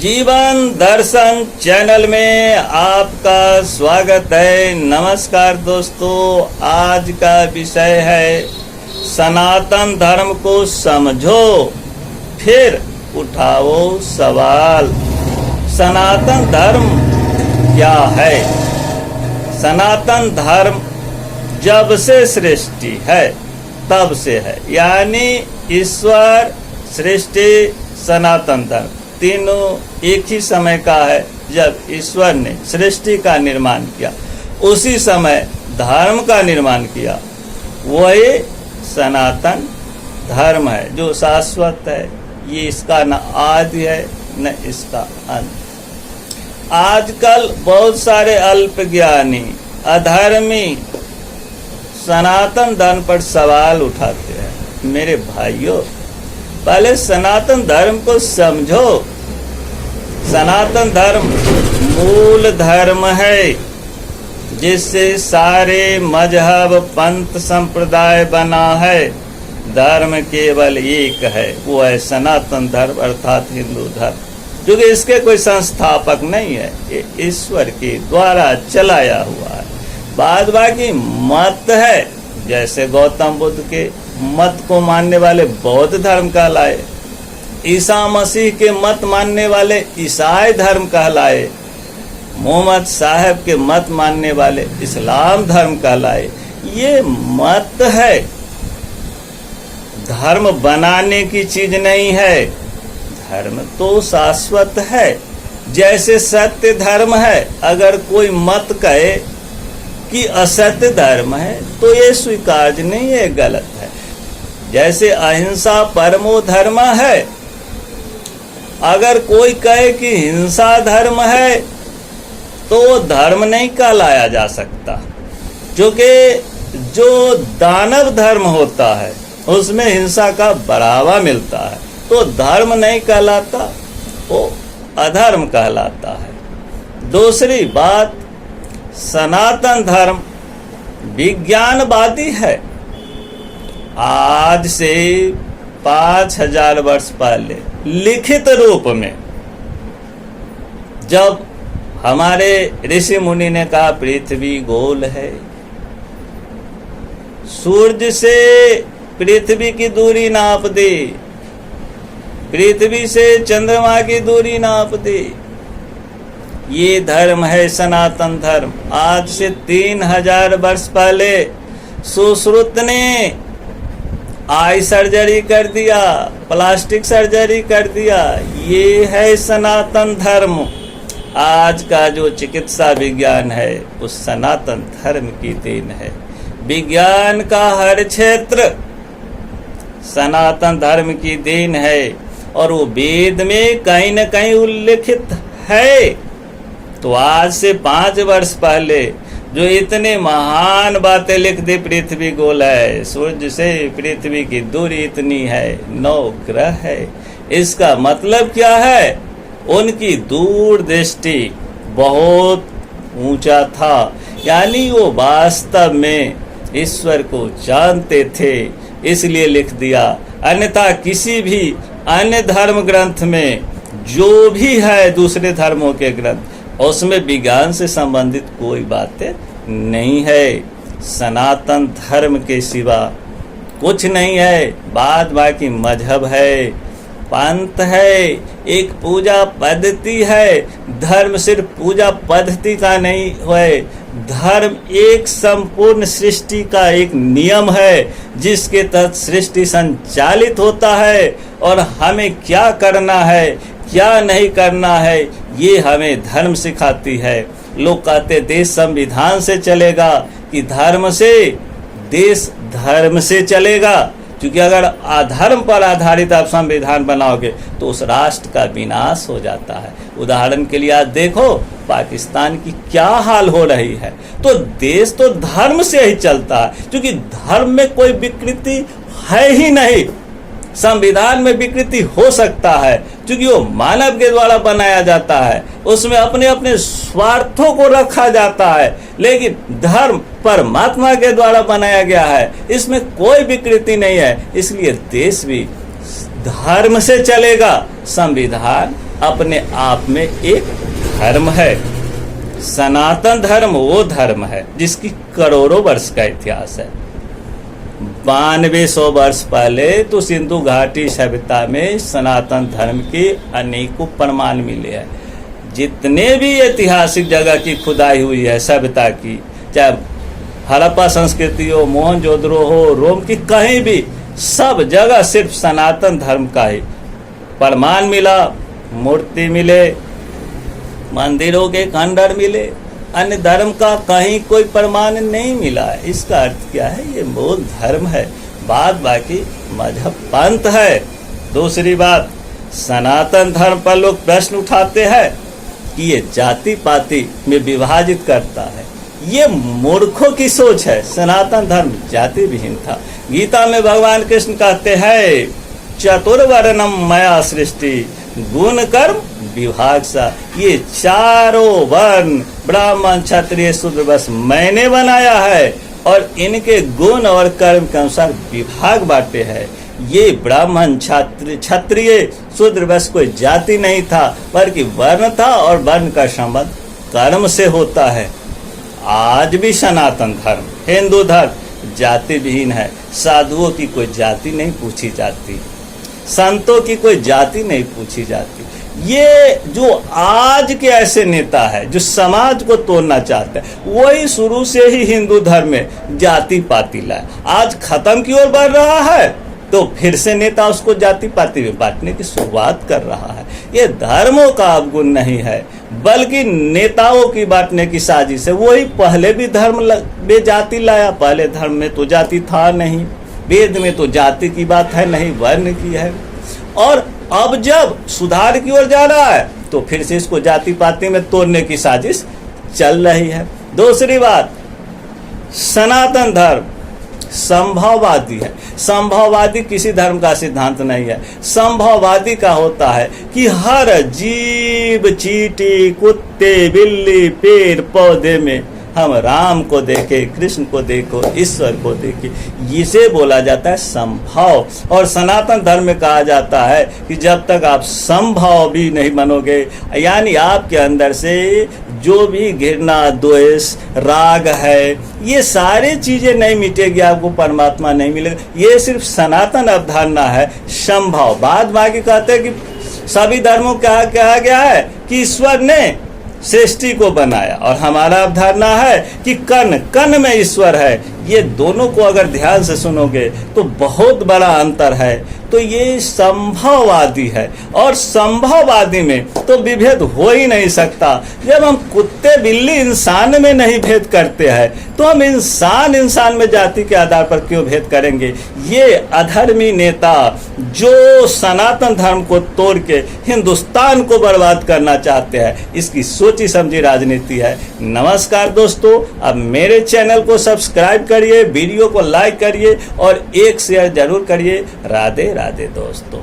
जीवन दर्शन चैनल में आपका स्वागत है। नमस्कार दोस्तों, आज का विषय है सनातन धर्म को समझो फिर उठाओ सवाल। सनातन धर्म क्या है? सनातन धर्म जब से सृष्टि है तब से है, यानी ईश्वर, सृष्टि, सनातन धर्म तीनों एक ही समय का है। जब ईश्वर ने सृष्टि का निर्माण किया उसी समय धर्म का निर्माण किया, वही सनातन धर्म है जो शाश्वत है। ये इसका न आदि है न इसका अंत। आजकल बहुत सारे अल्पज्ञानी अधर्मी सनातन धर्म पर सवाल उठाते हैं। मेरे भाइयों, पहले सनातन धर्म को समझो। सनातन धर्म मूल धर्म है जिससे सारे मजहब पंथ संप्रदाय बना है। धर्म केवल एक है, वो है सनातन धर्म अर्थात हिंदू धर्म, क्योंकि इसके कोई संस्थापक नहीं है, ये ईश्वर के द्वारा चलाया हुआ है। बाद बाकी मत है, जैसे गौतम बुद्ध के मत को मानने वाले बौद्ध धर्म कहलाए, ईसा मसीह के मत मानने वाले ईसाई धर्म कहलाए, मोहम्मद साहब के मत मानने वाले इस्लाम धर्म कहलाए। ये मत है, धर्म बनाने की चीज नहीं है। धर्म तो शाश्वत है, जैसे सत्य धर्म है। अगर कोई मत कहे कि असत्य धर्म है तो ये स्वीकार्य नहीं है, गलत है। जैसे अहिंसा परमो धर्म है, अगर कोई कहे कि हिंसा धर्म है तो धर्म नहीं कहलाया जा सकता, क्योंकि जो दानव धर्म होता है उसमें हिंसा का बढ़ावा मिलता है, तो धर्म नहीं कहलाता, वो अधर्म कहलाता है। दूसरी बात, सनातन धर्म विज्ञानवादी है। आज से 5000 वर्ष पहले लिखित रूप में जब हमारे ऋषि मुनि ने कहा पृथ्वी गोल है, सूर्य से पृथ्वी की दूरी नाप दी, पृथ्वी से चंद्रमा की दूरी नाप दी, ये धर्म है सनातन धर्म। आज से 3000 वर्ष पहले सुश्रुत ने आई सर्जरी कर दिया, प्लास्टिक सर्जरी कर दिया, ये है सनातन धर्म। आज का जो चिकित्सा विज्ञान है उस सनातन धर्म की देन है। विज्ञान का हर क्षेत्र सनातन धर्म की देन है, और वो वेद में कहीं न कहीं उल्लेखित है। तो आज से 5 वर्ष पहले जो इतने महान बातें लिख दी, पृथ्वी गोल है, सूर्य से पृथ्वी की दूरी इतनी है, 9 ग्रह है, इसका मतलब क्या है? उनकी दूरदृष्टि बहुत ऊंचा था, यानी वो वास्तव में ईश्वर को जानते थे, इसलिए लिख दिया। अन्यथा किसी भी अन्य धर्म ग्रंथ में जो भी है दूसरे धर्मों के ग्रंथ, उसमें विज्ञान से संबंधित कोई बातें नहीं है। सनातन धर्म के सिवा कुछ नहीं है। बाद बाकी मजहब है, पंथ है, एक पूजा पद्धति है। धर्म सिर्फ पूजा पद्धति का नहीं है, धर्म एक संपूर्ण सृष्टि का एक नियम है जिसके तहत सृष्टि संचालित होता है, और हमें क्या करना है क्या नहीं करना है ये हमें धर्म सिखाती है। लोग कहते देश संविधान से चलेगा, कि धर्म से देश धर्म से चलेगा, क्योंकि अगर अधर्म पर आधारित आप संविधान बनाओगे तो उस राष्ट्र का विनाश हो जाता है। उदाहरण के लिए आज देखो पाकिस्तान की क्या हाल हो रही है। तो देश तो धर्म से ही चलता है, क्योंकि धर्म में कोई विकृति है ही नहीं। संविधान में विकृति हो सकता है क्योंकि वो मानव के द्वारा बनाया जाता है, उसमें अपने अपने स्वार्थों को रखा जाता है, लेकिन धर्म परमात्मा के द्वारा बनाया गया है, इसमें कोई विकृति नहीं है। इसलिए देश भी धर्म से चलेगा, संविधान अपने आप में एक धर्म है। सनातन धर्म वो धर्म है जिसकी करोड़ों वर्ष का इतिहास है। 9200 वर्ष पहले तो सिंधु घाटी सभ्यता में सनातन धर्म के अनेकों प्रमाण मिले हैं। जितने भी ऐतिहासिक जगह की खुदाई हुई है सभ्यता की, चाहे हड़प्पा संस्कृति हो, मोहनजोदड़ो हो, रोम की, कहीं भी सब जगह सिर्फ सनातन धर्म का ही प्रमाण मिला। मूर्ति मिले, मंदिरों के खंडर मिले, अन्य धर्म का कहीं कोई प्रमाण नहीं मिला है। इसका अर्थ क्या है? ये मूल धर्म है, बाद बाकी मजहब पंथ है। दूसरी बात, सनातन धर्म पर लोग प्रश्न उठाते हैं कि ये जाति पाति में विभाजित करता है। ये मूर्खों की सोच है। सनातन धर्म जाति विहीन था। गीता में भगवान कृष्ण कहते हैं, चतुर्वर्णम मया सृष्टि गुण कर्म विभाग सा। ये चारों वर्ण ब्राह्मण क्षत्रिय शूद्र बस मैंने बनाया है और इनके गुण और कर्म के अनुसार विभाग बांटे हैं। ये ब्राह्मण क्षत्रिय शूद्र बस कोई जाति नहीं था, बल्कि वर्ण था और वर्ण का संबंध कर्म से होता है। आज भी सनातन धर्म, हिंदू धर्म जाति विहीन है। साधुओं की कोई जाति नहीं पूछी जाती, संतों की कोई जाति नहीं पूछी जाती। ये जो आज के ऐसे नेता है जो समाज को तोड़ना चाहते हैं, वही शुरू से ही हिंदू धर्म में जाति पाति लाए। आज खत्म की ओर बढ़ रहा है तो फिर से नेता उसको जाति पाति में बांटने की शुरुआत कर रहा है। ये धर्मों का अवगुण नहीं है, बल्कि नेताओं की बांटने की साजिश है। वही पहले भी धर्म में जाति लाया। पहले धर्म में तो जाति था नहीं, वेद में तो जाति की बात है नहीं, वर्ण की है। और अब जब सुधार की ओर जा रहा है तो फिर से इसको जाति पाति में तोड़ने की साजिश चल रही है। दूसरी बात, सनातन धर्म संभववादी है। संभववादी किसी धर्म का सिद्धांत नहीं है। संभववादी का होता है कि हर जीव, चींटी, कुत्ते, बिल्ली, पेड़ पौधे में हम राम को देखे, कृष्ण को देखो, ईश्वर को देखे, इसे बोला जाता है संभव। और सनातन धर्म में कहा जाता है कि जब तक आप संभव भी नहीं बनोगे, यानी आपके अंदर से जो भी घृणा, द्वेष, राग है, ये सारी चीजें नहीं मिटेगी, आपको परमात्मा नहीं मिलेगा। ये सिर्फ सनातन अवधारणा है, संभव। बाद बाकी कहते हैं कि सभी धर्मों का कहा गया है कि ईश्वर ने सृष्टि को बनाया, और हमारा अवधारणा है कि कण कण में ईश्वर है। ये दोनों को अगर ध्यान से सुनोगे तो बहुत बड़ा अंतर है। तो ये संभववादी है, और संभववादी में तो विभेद हो ही नहीं सकता। जब हम कुत्ते, बिल्ली, इंसान में नहीं भेद करते हैं तो हम इंसान में जाति के आधार पर क्यों भेद करेंगे? ये अधर्मी नेता जो सनातन धर्म को तोड़ के हिंदुस्तान को बर्बाद करना चाहते हैं, इसकी सोची समझी राजनीति है। नमस्कार दोस्तों, अब मेरे चैनल को सब्सक्राइब करिए, वीडियो को लाइक करिए और एक शेयर जरूर करिए। राधे राधे दोस्तों।